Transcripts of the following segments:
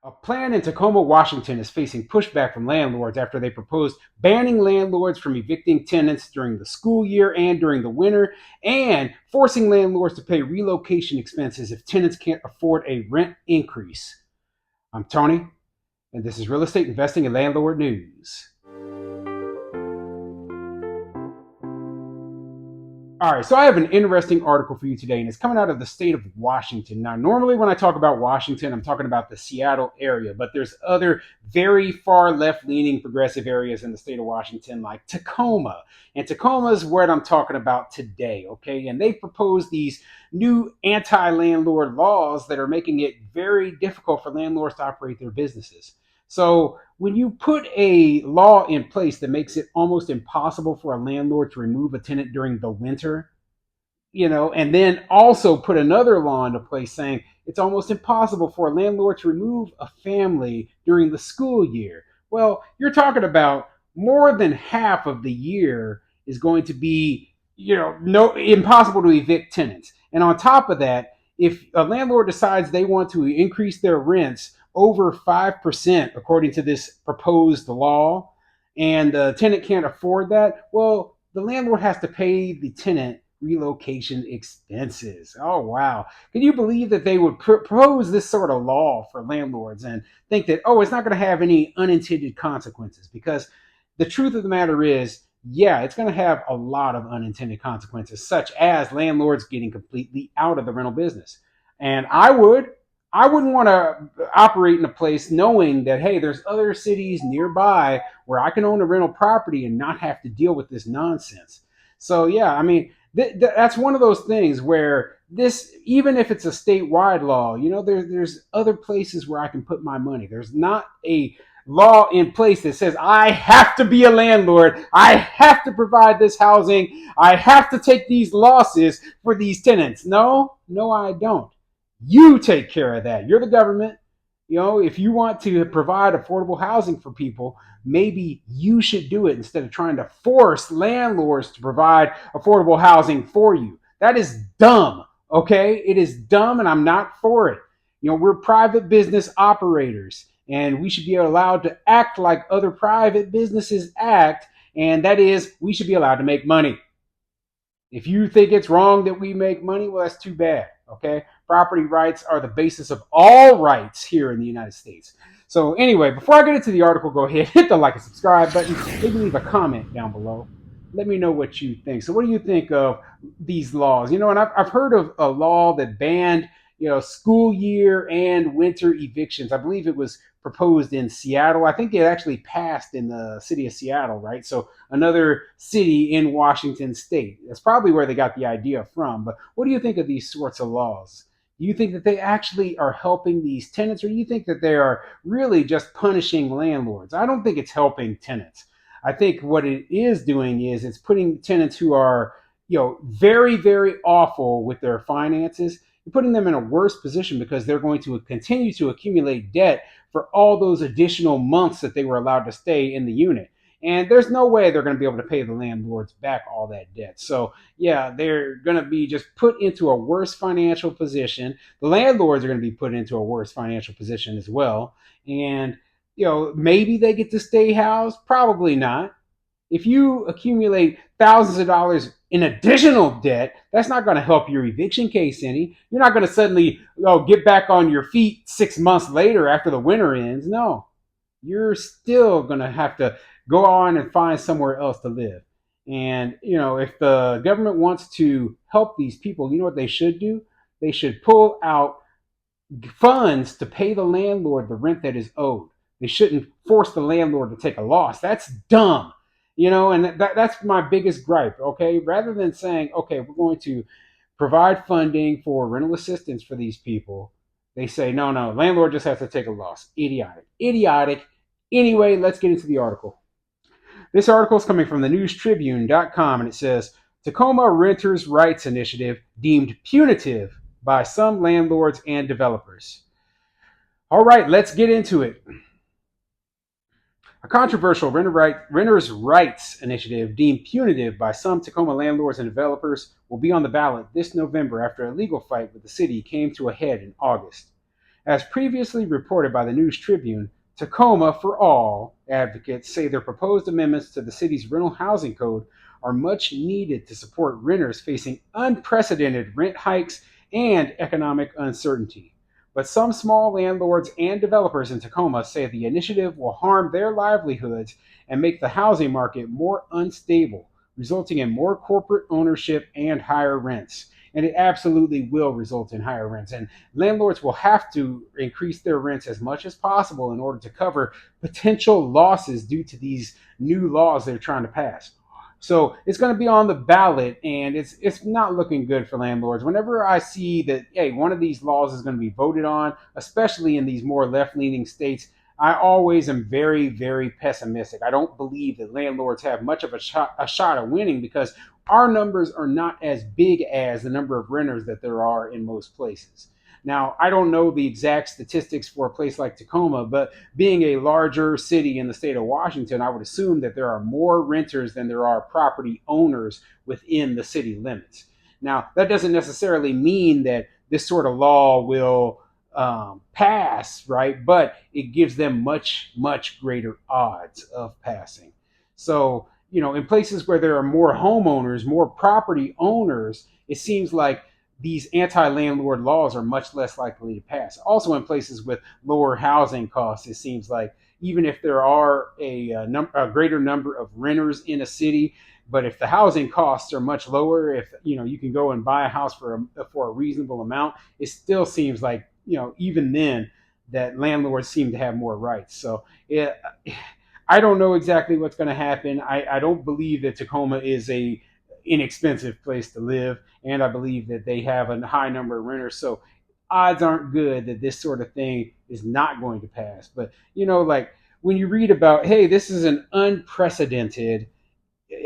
A plan in Tacoma, Washington is facing pushback from landlords after they proposed banning landlords from evicting tenants during the school year and during the winter, and forcing landlords to pay relocation expenses if tenants can't afford a rent increase. I'm Tony, and this is Real Estate Investing and Landlord News. All right, so I have an interesting article for you today, and it's coming out of the state of Washington. Now, normally when I talk about Washington, I'm talking about the Seattle area, but there's other very far left-leaning progressive areas in the state of Washington, like Tacoma. And Tacoma is what I'm talking about today, okay? And they proposed these new anti-landlord laws that are making it very difficult for landlords to operate their businesses. So when you put a law in place that makes it almost impossible for a landlord to remove a tenant during the winter, and then also put another law into place saying it's almost impossible for a landlord to remove a family during the school year. Well, you're talking about more than half of the year is going to be, no impossible to evict tenants. And on top of that, if a landlord decides they want to increase their rents over 5%, according to this proposed law, and the tenant can't afford that, well, the landlord has to pay the tenant relocation expenses. Oh, wow. Can you believe that they would propose this sort of law for landlords and think that, oh, it's not going to have any unintended consequences? Because the truth of the matter is, yeah, it's going to have a lot of unintended consequences, such as landlords getting completely out of the rental business. And I wouldn't want to operate in a place knowing that, hey, there's other cities nearby where I can own a rental property and not have to deal with this nonsense. So, yeah, I mean, that's one of those things where this, even if it's a statewide law, there's other places where I can put my money. There's not a law in place that says I have to be a landlord, I have to provide this housing, I have to take these losses for these tenants. No, I don't. You take care of that. You're the government. If you want to provide affordable housing for people, maybe you should do it instead of trying to force landlords to provide affordable housing for you. That is dumb, okay? It is dumb, and I'm not for it. We're private business operators, and we should be allowed to act like other private businesses act, and that is, we should be allowed to make money. If you think it's wrong that we make money, well, that's too bad, okay? Property rights are the basis of all rights here in the United States. So anyway, before I get into the article, go ahead, hit the like and subscribe button, maybe leave a comment down below. Let me know what you think. So what do you think of these laws? And I've heard of a law that banned, school year and winter evictions. I believe it was proposed in Seattle. I think it actually passed in the city of Seattle, right? So another city in Washington state. That's probably where they got the idea from. But what do you think of these sorts of laws? Do you think that they actually are helping these tenants, or do you think that they are really just punishing landlords? I don't think it's helping tenants. I think what it is doing is it's putting tenants who are, very, very awful with their finances, and putting them in a worse position because they're going to continue to accumulate debt for all those additional months that they were allowed to stay in the unit. And there's no way they're going to be able to pay the landlords back all that debt. So, yeah, they're going to be just put into a worse financial position. The landlords are going to be put into a worse financial position as well. And, maybe they get to stay housed. Probably not. If you accumulate thousands of dollars in additional debt, that's not going to help your eviction case any. You're not going to suddenly get back on your feet 6 months later after the winter ends. No, you're still going to have to go on and find somewhere else to live. And, if the government wants to help these people, you know what they should do? They should pull out funds to pay the landlord the rent that is owed. They shouldn't force the landlord to take a loss. That's dumb. And that's my biggest gripe, okay? Rather than saying, okay, we're going to provide funding for rental assistance for these people, they say, no, landlord just has to take a loss. Idiotic. Anyway, let's get into the article. This article is coming from the newstribune.com, and it says, Tacoma Renters' Rights Initiative deemed punitive by some landlords and developers. All right, let's get into it. A controversial renters' rights initiative deemed punitive by some Tacoma landlords and developers will be on the ballot this November after a legal fight with the city came to a head in August. As previously reported by the News Tribune, Tacoma for All advocates say their proposed amendments to the city's rental housing code are much needed to support renters facing unprecedented rent hikes and economic uncertainty. But some small landlords and developers in Tacoma say the initiative will harm their livelihoods and make the housing market more unstable, resulting in more corporate ownership and higher rents. And it absolutely will result in higher rents. And landlords will have to increase their rents as much as possible in order to cover potential losses due to these new laws they're trying to pass. So it's going to be on the ballot, and it's not looking good for landlords. Whenever I see that, hey, one of these laws is going to be voted on, especially in these more left-leaning states, I always am very, very pessimistic. I don't believe that landlords have much of a shot of winning because our numbers are not as big as the number of renters that there are in most places. Now, I don't know the exact statistics for a place like Tacoma, but being a larger city in the state of Washington, I would assume that there are more renters than there are property owners within the city limits. Now, that doesn't necessarily mean that this sort of law will pass, right? But it gives them much, much greater odds of passing. So, in places where there are more homeowners, more property owners, it seems like these anti-landlord laws are much less likely to pass. Also, in places with lower housing costs, it seems like even if there are a greater number of renters in a city, but if the housing costs are much lower, if you can go and buy a house for a reasonable amount, it still seems like even then that landlords seem to have more rights. So I don't know exactly what's going to happen. I don't believe that Tacoma is a inexpensive place to live, and I believe that they have a high number of renters. So odds aren't good that this sort of thing is not going to pass. But like when you read about, hey, this is an unprecedented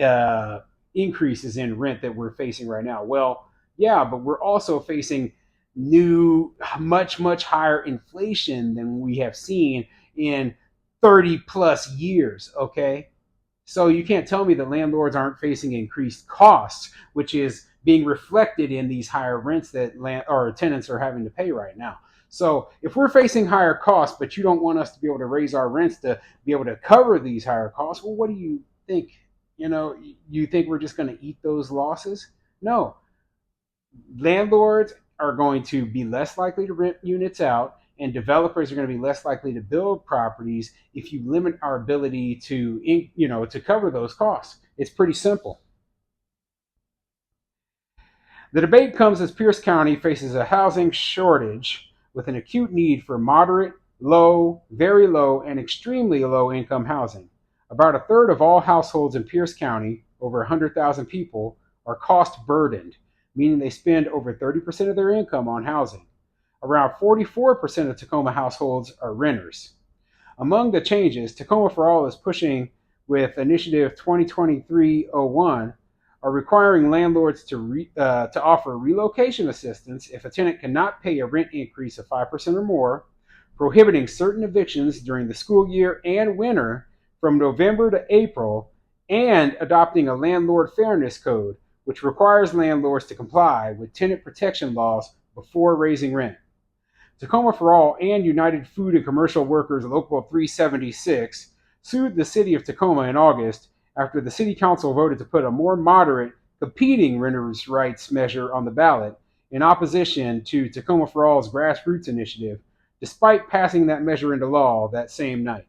uh, increases in rent that we're facing right now. Well, yeah, but we're also facing new, much, much higher inflation than we have seen in 30 plus years. Okay. So you can't tell me that landlords aren't facing increased costs, which is being reflected in these higher rents that or tenants are having to pay right now. So if we're facing higher costs, but you don't want us to be able to raise our rents to be able to cover these higher costs, well, what do you think? You think we're just going to eat those losses? No, landlords are going to be less likely to rent units out, and developers are going to be less likely to build properties if you limit our ability to cover those costs. It's pretty simple. The debate comes as Pierce County faces a housing shortage with an acute need for moderate, low, very low, and extremely low income housing. About a third of all households in Pierce County, over 100,000 people, are cost burdened, meaning they spend over 30% of their income on housing. Around 44% of Tacoma households are renters. Among the changes, Tacoma for All is pushing with Initiative 2023-01 are requiring landlords to offer relocation assistance if a tenant cannot pay a rent increase of 5% or more, prohibiting certain evictions during the school year and winter from November to April, and adopting a landlord fairness code, which requires landlords to comply with tenant protection laws before raising rent. Tacoma for All and United Food and Commercial Workers Local 376 sued the city of Tacoma in August after the city council voted to put a more moderate competing renters' rights measure on the ballot in opposition to Tacoma for All's grassroots initiative, despite passing that measure into law that same night.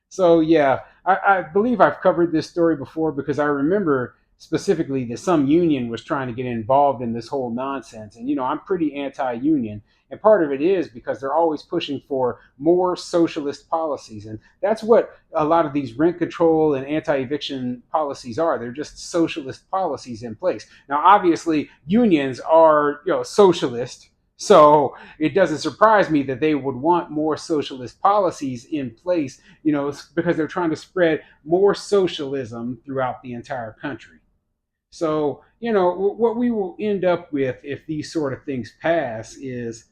So yeah, I believe I've covered this story before because I remember specifically that some union was trying to get involved in this whole nonsense. And I'm pretty anti-union, and part of it is because they're always pushing for more socialist policies, and that's what a lot of these rent control and anti-eviction policies are. They're just socialist policies in place. Now, obviously, unions are socialist. So it doesn't surprise me that they would want more socialist policies in place, because they're trying to spread more socialism throughout the entire country. So, what we will end up with if these sort of things pass is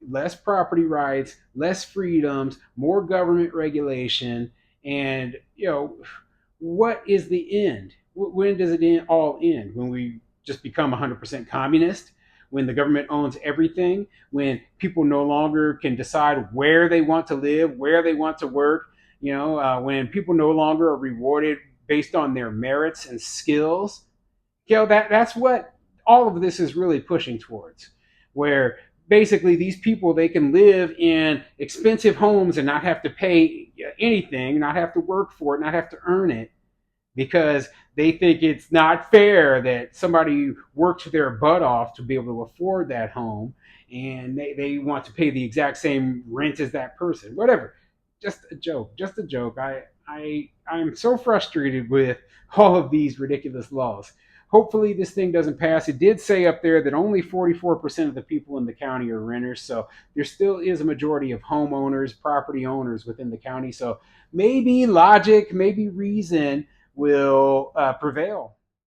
less property rights, less freedoms, more government regulation, and, what is the end? When does it all end? When we just become 100% communist? when the government owns everything, when people no longer can decide where they want to live, where they want to work, when people no longer are rewarded based on their merits and skills. That's what all of this is really pushing towards, where basically these people, they can live in expensive homes and not have to pay anything, not have to work for it, not have to earn it, because they think it's not fair that somebody worked their butt off to be able to afford that home, and they want to pay the exact same rent as that person. Whatever. Just a joke. Just a joke. I'm so frustrated with all of these ridiculous laws. Hopefully this thing doesn't pass. It did say up there that only 44% of the people in the county are renters, so there still is a majority of homeowners, property owners within the county. So maybe logic, maybe reason will prevail